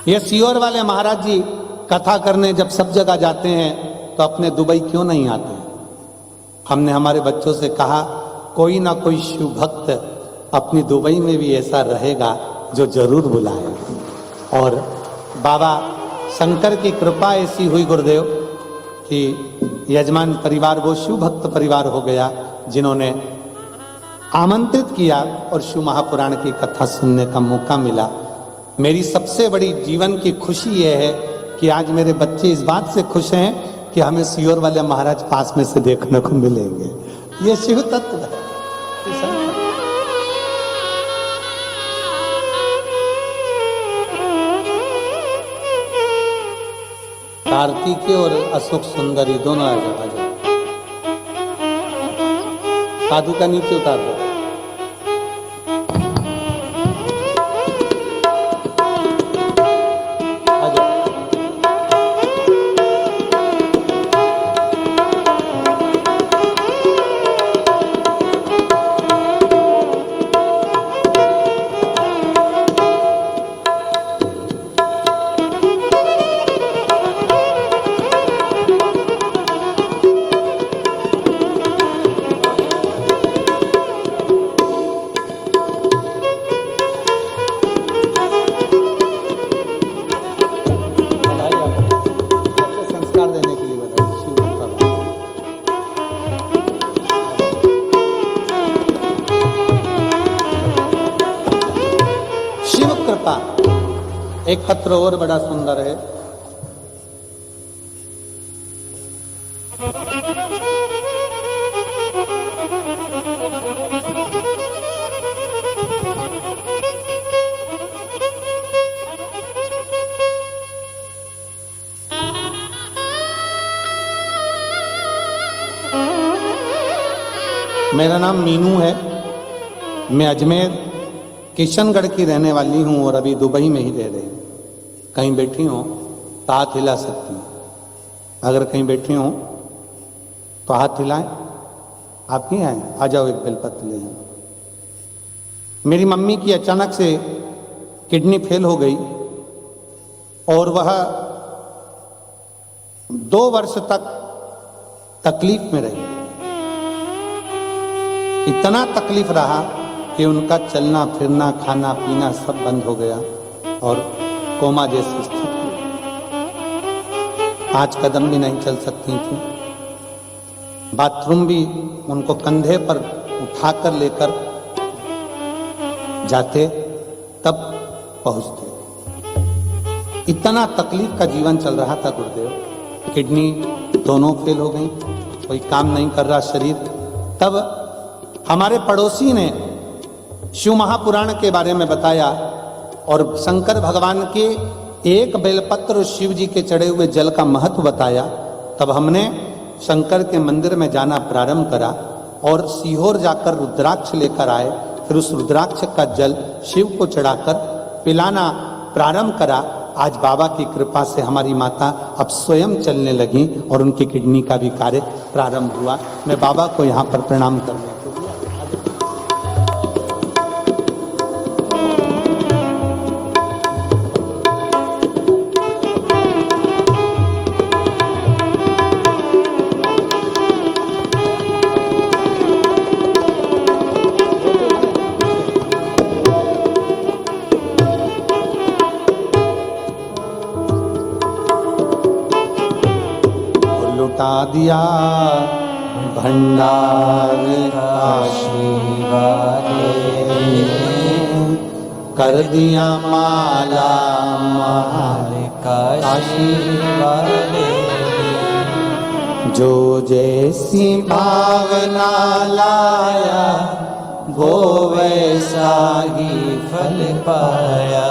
ये सीहोर वाले महाराज जी कथा करने जब सब जगह जाते हैं तो अपने दुबई क्यों नहीं आते? हमने हमारे बच्चों से कहा कोई ना कोई शिव भक्त अपनी दुबई में भी ऐसा रहेगा जो जरूर बुलाएगा। और बाबा शंकर की कृपा ऐसी हुई गुरुदेव कि यजमान परिवार वो शिव भक्त परिवार हो गया जिन्होंने आमंत्रित किया और शिव महापुराण की कथा सुनने का मौका मिला। मेरी सबसे बड़ी जीवन की खुशी यह है कि आज मेरे बच्चे इस बात से खुश हैं कि हमें सीहोर वाले महाराज पास में से देखने को मिलेंगे। ये शिव तत्व है। कार्तिकेय और अशोक सुंदरी दोनों आ जाओ। साधु का नीचे उतार दो। एक पत्र और बड़ा सुंदर है। मेरा नाम मीनू है। मैं अजमेर किशनगढ़ की रहने वाली हूं और अभी दुबई में ही रह रही हूं। कहीं बैठी हो तो हाथ हिला सकती हूँ। अगर कहीं बैठी हो तो हाथ हिलाएं। आप ही आए, आ जाओ, एक बेलपत्र ले जाओ। मेरी मम्मी की अचानक से किडनी फेल हो गई और वह 2 वर्ष तक तकलीफ में रही। इतना तकलीफ रहा कि उनका चलना फिरना खाना पीना सब बंद हो गया और कोमा जैसी स्थिति। 5 कदम भी नहीं चल सकती थी। बाथरूम भी उनको कंधे पर उठाकर लेकर जाते तब पहुंचते। इतना तकलीफ का जीवन चल रहा था गुरुदेव। किडनी दोनों फेल हो गई, कोई काम नहीं कर रहा शरीर। तब हमारे पड़ोसी ने शिव महापुराण के बारे में बताया और शंकर भगवान के एक बेलपत्र शिव जी के चढ़े हुए जल का महत्व बताया। तब हमने शंकर के मंदिर में जाना प्रारंभ करा और सीहोर जाकर रुद्राक्ष लेकर आए। फिर उस रुद्राक्ष का जल शिव को चढ़ाकर पिलाना प्रारंभ करा। आज बाबा की कृपा से हमारी माता अब स्वयं चलने लगी और उनकी किडनी का भी कार्य प्रारंभ हुआ। मैं बाबा को यहाँ पर प्रणाम करने दिया भंडार काशी वाले, कर दिया माला माल काशी वाले। जो जैसी भावना लाया वो वैसा ही फल पाया।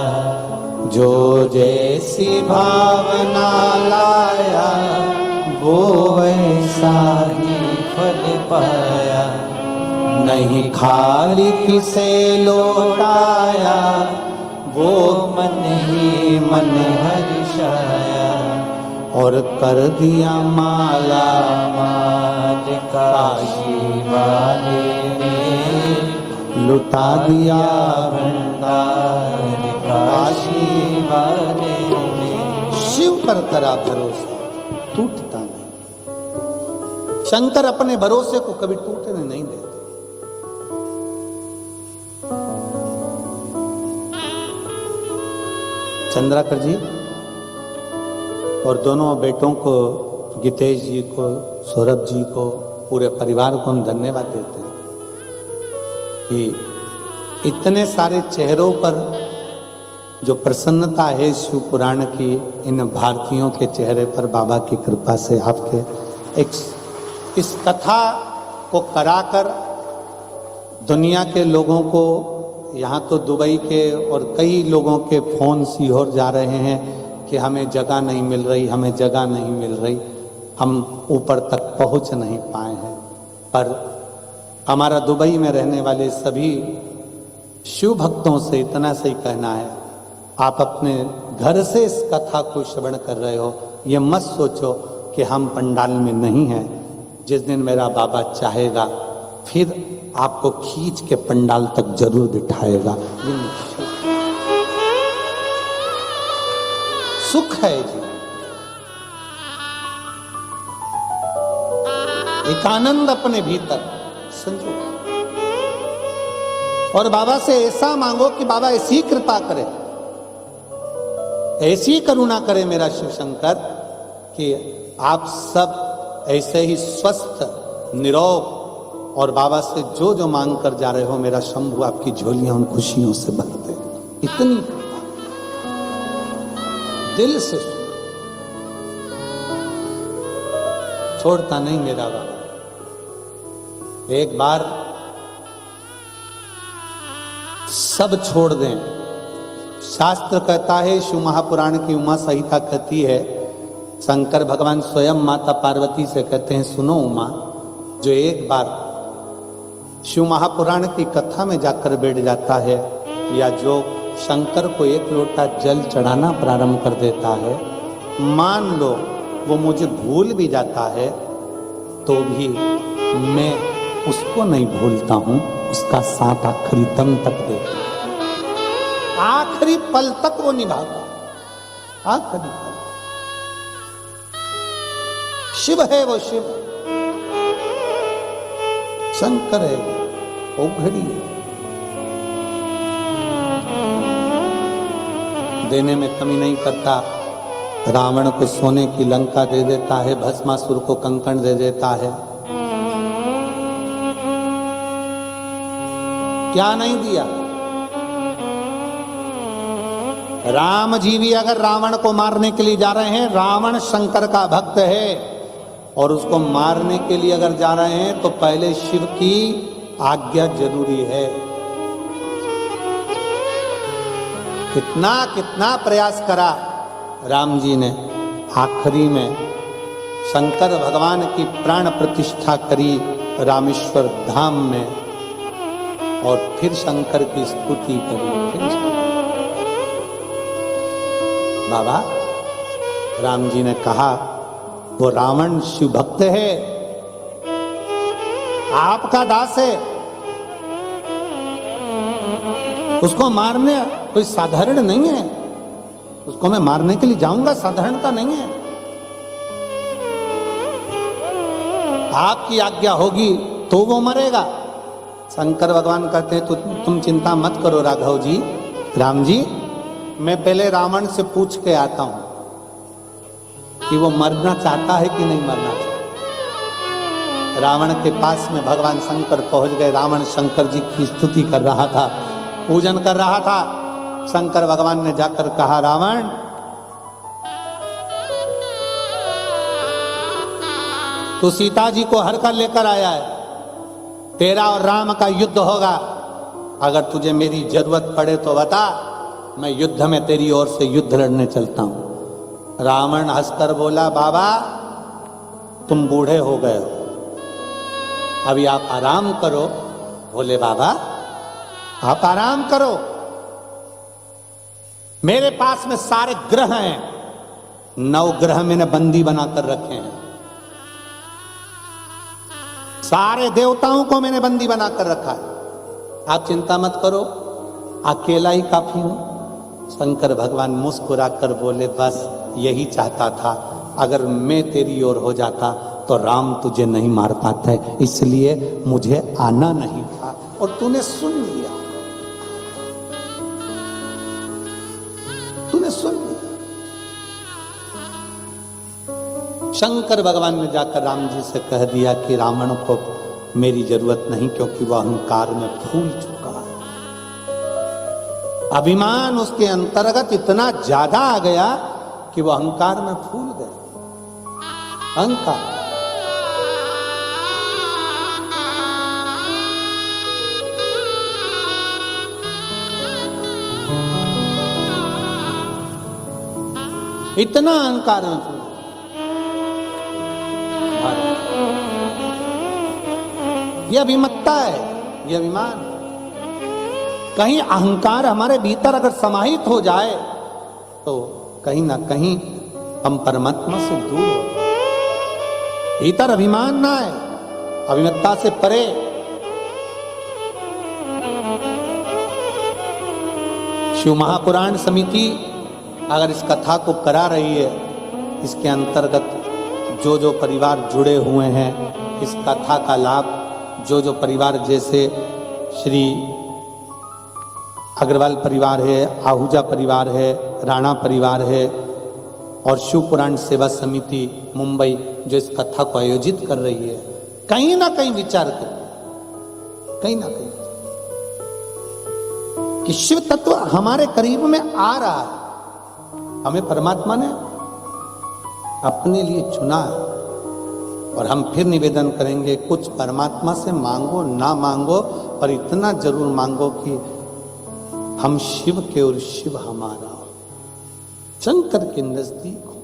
जो जैसी भावना लाया वो वैसा ही फल पाया। नहीं खाली किसे लौटाया वो मन ही मन हर्षाया। और कर दिया माला माल काशी वाले ने, लुटा दिया भंडार काशी वाले ने शिव पर करा भरोसा टूटता नहीं। शंकर अपने भरोसे को कभी टूटने नहीं देते। चंद्राकर जी और दोनों बेटों को, गीतेश जी को, सौरभ जी को, पूरे परिवार को हम धन्यवाद देते हैं कि इतने सारे चेहरों पर जो प्रसन्नता है शिव पुराण की, इन भारतीयों के चेहरे पर बाबा की कृपा से आपके इस कथा को कराकर दुनिया के लोगों को, यहाँ तो दुबई के और कई लोगों के फोन सीहोर जा रहे हैं कि हमें जगह नहीं मिल रही, हमें जगह नहीं मिल रही, हम ऊपर तक पहुँच नहीं पाए हैं। पर हमारा दुबई में रहने वाले सभी शिव भक्तों से इतना सही कहना है, आप अपने घर से इस कथा को श्रवण कर रहे हो, ये मत सोचो कि हम पंडाल में नहीं हैं। जिस दिन मेरा बाबा चाहेगा फिर आपको खींच के पंडाल तक जरूर बिठाएगा। सुख है जी, एक आनंद अपने भीतर समझो, और बाबा से ऐसा मांगो कि बाबा ऐसी कृपा करे, ऐसी करुणा करे मेरा शिव शंकर कि आप सब ऐसे ही स्वस्थ निरोग और बाबा से जो जो मांग कर जा रहे हो, मेरा शंभु आपकी झोलियां उन खुशियों से भर दे। इतनी दिल से छोड़ता नहीं मेरा बाबा। एक बार सब छोड़ दें। शास्त्र कहता है, शिव महापुराण की उमा संहिता कहती है, शंकर भगवान स्वयं माता पार्वती से कहते हैं, सुनो उमा, जो एक बार शिव महापुराण की कथा में जाकर बैठ जाता है, या जो शंकर को एक लोटा जल चढ़ाना प्रारंभ कर देता है, मान लो वो मुझे भूल भी जाता है तो भी मैं उसको नहीं भूलता हूं, उसका साथ आखिरी दम तक देता हूं, आखिरी पल तक वो निभाता, आखिरी पल। शिव है वो, शिव शंकर है वो घड़ी है। देने में कमी नहीं करता। रावण को सोने की लंका दे देता है, भस्मासुर को कंकण दे देता है, क्या नहीं दिया। राम जी भी अगर रावण को मारने के लिए जा रहे हैं, रावण शंकर का भक्त है और उसको मारने के लिए अगर जा रहे हैं तो पहले शिव की आज्ञा जरूरी है। कितना कितना प्रयास करा राम जी ने, आखिरी में शंकर भगवान की प्राण प्रतिष्ठा करी रामेश्वर धाम में, और फिर शंकर की स्तुति करी। बाबा राम जी ने कहा, वो रावण शिव भक्त है, आपका दास है, उसको मारने कोई साधारण नहीं है, उसको मैं मारने के लिए जाऊंगा, साधारणता नहीं है। आपकी आज्ञा होगी तो वो मरेगा। शंकर भगवान कहते हैं, तो तुम चिंता मत करो राघव जी, राम जी, मैं पहले रावण से पूछ के आता हूं कि वो मरना चाहता है कि नहीं मरना चाहता। रावण के पास में भगवान शंकर पहुंच गए। रावण शंकर जी की स्तुति कर रहा था, पूजन कर रहा था। शंकर भगवान ने जाकर कहा, रावण, तू सीता जी को हर कर लेकर आया है, तेरा और राम का युद्ध होगा, अगर तुझे मेरी जरूरत पड़े तो बता, मैं युद्ध में तेरी ओर से युद्ध लड़ने चलता हूं। रावण हंसकर बोला, बाबा तुम बूढ़े हो गए हो, अभी आप आराम करो। बोले, बाबा आप आराम करो, मेरे पास में सारे ग्रह हैं, 9 ग्रह मैंने बंदी बनाकर रखे हैं, सारे देवताओं को मैंने बंदी बनाकर रखा है, आप चिंता मत करो, अकेला ही काफी हूं। शंकर भगवान मुस्कुरा कर बोले, बस यही चाहता था, अगर मैं तेरी ओर हो जाता तो राम तुझे नहीं मार पाता है, इसलिए मुझे आना नहीं था और तूने सुन लिया, तूने सुन लिया। शंकर भगवान ने जाकर राम जी से कह दिया कि रावण को मेरी जरूरत नहीं, क्योंकि वह अहंकार में फूल चुका है। अभिमान उसके अंतर्गत इतना ज्यादा आ गया कि वह अहंकार में फूल गया। अहंकार, इतना अहंकार में फूल। यह अभिमत्ता है, यह अभिमान। कहीं अहंकार हमारे भीतर अगर समाहित हो जाए तो कहीं ना कहीं हम परमात्मा से दूर हो जाए। भीतर अभिमान ना है, अभिमत्ता से परे। शिव महापुराण समिति अगर इस कथा को करा रही है, इसके अंतर्गत जो जो परिवार जुड़े हुए हैं, इस कथा का लाभ जो जो परिवार, जैसे श्री अग्रवाल परिवार है, आहूजा परिवार है, राणा परिवार है और शिव पुराण सेवा समिति मुंबई जो इस कथा को आयोजित कर रही है, कहीं ना कहीं विचार कर, कहीं ना कहीं कि शिव तत्व हमारे करीब में आ रहा है। हमें परमात्मा ने अपने लिए चुना है और हम फिर निवेदन करेंगे, कुछ परमात्मा से मांगो ना मांगो, पर इतना जरूर मांगो कि हम शिव के और शिव हमारा हो, शंकर के नजदीक हो।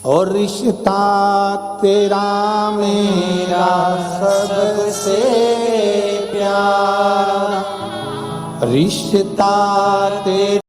और रिश्ता तेरा मेरा सबसे प्यारा, रिश्ता तेरा